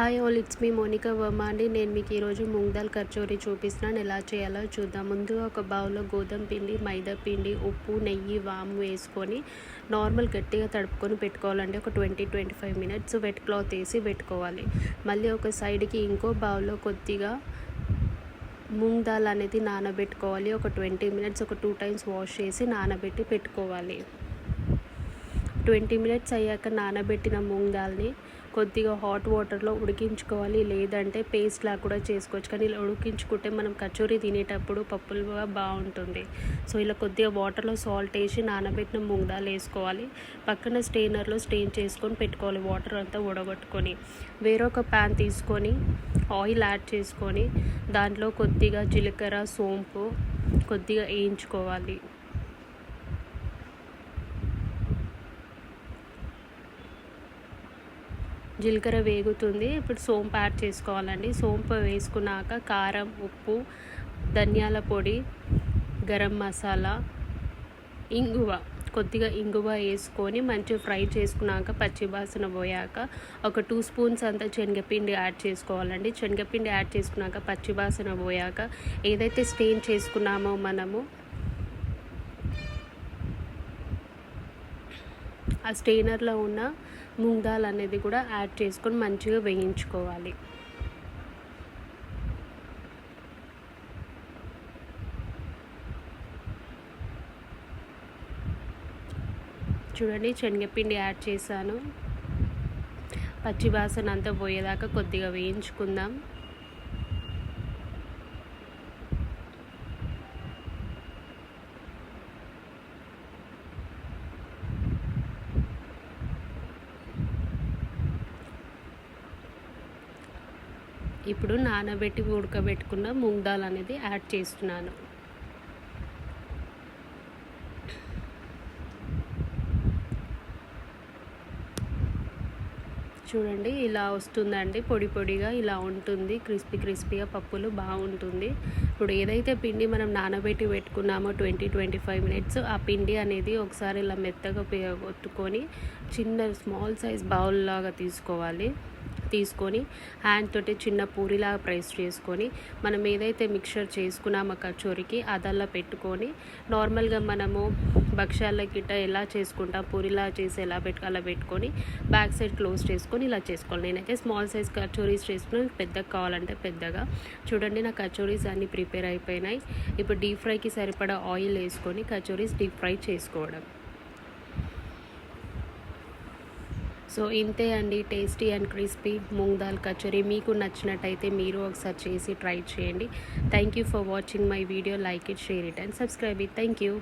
Hi all, it's me Monika Varma అండి. నేను మీకు ఈరోజు మూంగ్ దాల్ కచోరీ చూపిస్తున్నాను. ఎలా చేయాలో చూద్దాం. ముందుగా ఒక బౌల్లో గోధుమ పిండి, మైదా పిండి, ఉప్పు, నెయ్యి, వాము వేసుకొని నార్మల్ గట్టిగా తడుపుకొని పెట్టుకోవాలండి. ఒక 20-25 మినిట్స్ వెట్ క్లాత్ వేసి పెట్టుకోవాలి. మళ్ళీ ఒక సైడ్కి ఇంకో బౌల్లో కొద్దిగా మూంగ్ దాల్ అనేది నానబెట్టుకోవాలి. ఒక 20 మినిట్స్ ఒక 2 టైమ్స్ వాష్ చేసి నానబెట్టి పెట్టుకోవాలి. 20 మినిట్స్ అయ్యాక నానబెట్టిన మూంగ్ దాల్ని కొద్దిగా హాట్ వాటర్లో ఉడికించుకోవాలి. లేదంటే పేస్ట్లా కూడా చేసుకోవచ్చు. కానీ ఇలా ఉడికించుకుంటే మనం కచోరీ తినేటప్పుడు పప్పులుగా బాగుంటుంది. సో ఇలా కొద్దిగా వాటర్లో సాల్ట్ వేసి నానబెట్టిన మూంగ్ దాల్ వేసుకోవాలి. పక్కన స్ట్రెయినర్లో స్ట్రెయిన్ చేసుకొని పెట్టుకోవాలి. వాటర్ అంతా ఉడగొట్టుకొని వేరొక ప్యాన్ తీసుకొని ఆయిల్ యాడ్ చేసుకొని దాంట్లో కొద్దిగా జీలకర్ర, సోంపు కొద్దిగా వేయించుకోవాలి. జీలకర్ర వేగుతుంది. ఇప్పుడు సోంపు యాడ్ చేసుకోవాలండి. సోంపు వేసుకున్నాక కారం, ఉప్పు, ధనియాల పొడి, గరం మసాలా, కొద్దిగా ఇంగువ వేసుకొని మంచిగా ఫ్రై చేసుకున్నాక పచ్చివాసన పోయాక ఒక 2 స్పూన్స్ అంతా శనగపిండి యాడ్ చేసుకోవాలండి. శనగపిండి యాడ్ చేసుకున్నాక పచ్చివాసన పోయాక ఏదైతే స్టెయిన్ చేసుకున్నామో మనము ఆ స్టెయినర్లో ఉన్న మూంగ్ దాల్ అనేది కూడా యాడ్ చేసుకొని మంచిగా వేయించుకోవాలి. చూడండి, శనగపిండి యాడ్ చేశాను. పచ్చివాసన అంతా పోయేదాకా కొద్దిగా వేయించుకుందాం. ఇప్పుడు నానబెట్టి ఉడకబెట్టుకున్న మూంగ్ దాల్ అనేది యాడ్ చేస్తున్నాను. చూడండి, ఇలా వస్తుందండి. పొడి పొడిగా ఇలా ఉంటుంది. క్రిస్పీగా పప్పులు బాగుంటుంది. ఇప్పుడు ఏదైతే పిండి మనం నానబెట్టి పెట్టుకున్నామో 20-25 మినిట్స్, ఆ పిండి అనేది ఒకసారి ఇలా మెత్తగా ఒత్తుకొని చిన్న స్మాల్ సైజ్ బౌల్ లాగా తీసుకొని హ్యాండ్ తోటి చిన్న పూరిలాగా ప్రెస్ చేసుకొని మనం ఏదైతే మిక్చర్ చేసుకున్నామో కచోరీకి అదల్లా పెట్టుకొని నార్మల్గా మనము భక్ష్యాల గిట్ట ఎలా చేసుకుంటాం పూరిలా చేసి అలా పెట్టుకొని బ్యాక్ సైడ్ క్లోజ్ చేసుకొని ఇలా చేసుకోవాలి. నేనైతే స్మాల్ సైజ్ కచోరీస్ చేసుకుని పెద్దగా కావాలంటే పెద్దగా. చూడండి, నా కచోరీస్ అన్నీ ప్రిపేర్ అయిపోయినాయి. ఇప్పుడు డీప్ ఫ్రైకి సరిపడా ఆయిల్ వేసుకొని కచోరీస్ డీప్ ఫ్రై చేసుకోవడం. సో ఇంతే అండి, tasty and crispy moong dal kachori. మీకు నచ్చినట్టయితే మీరు ఒకసారి చేసి ట్రై చేయండి. Thank you for watching my video. Like it, share it and subscribe it. Thank you.